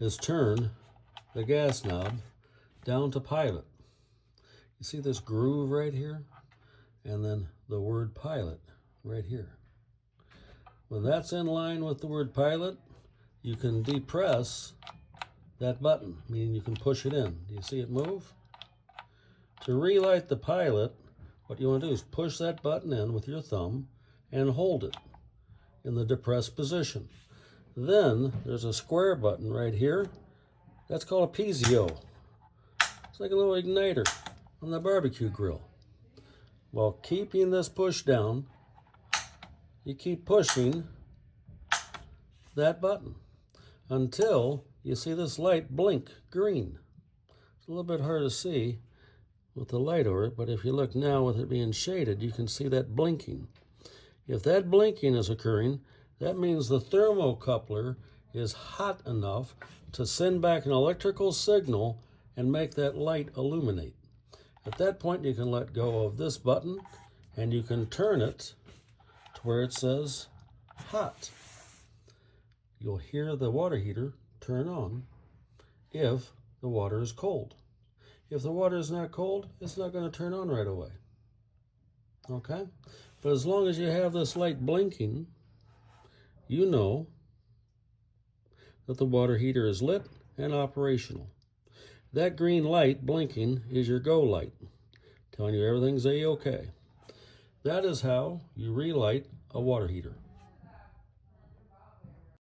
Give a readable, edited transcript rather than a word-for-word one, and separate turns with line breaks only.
is turn the gas knob down to pilot. You see this groove right here? And then the word pilot right here. When that's in line with the word pilot, you can depress that button, meaning you can push it in. Do you see it move? To relight the pilot, what you want to do is push that button in with your thumb and hold it in the depressed position. Then there's a square button right here. That's called a piezo. It's like a little igniter on the barbecue grill. While keeping this push down, you keep pushing that button until you see this light blink green. It's a little bit hard to see with the light over it, but if you look now with it being shaded, you can see that blinking. If that blinking is occurring, that means the thermocoupler is hot enough to send back an electrical signal and make that light illuminate. At that point, you can let go of this button and you can turn it to where it says hot. You'll hear the water heater turn on if the water is cold. If the water is not cold, it's not going to turn on right away. Okay? But as long as you have this light blinking, you know that the water heater is lit and operational. That green light blinking is your go light, telling you everything's A-OK. That is how you relight a water heater.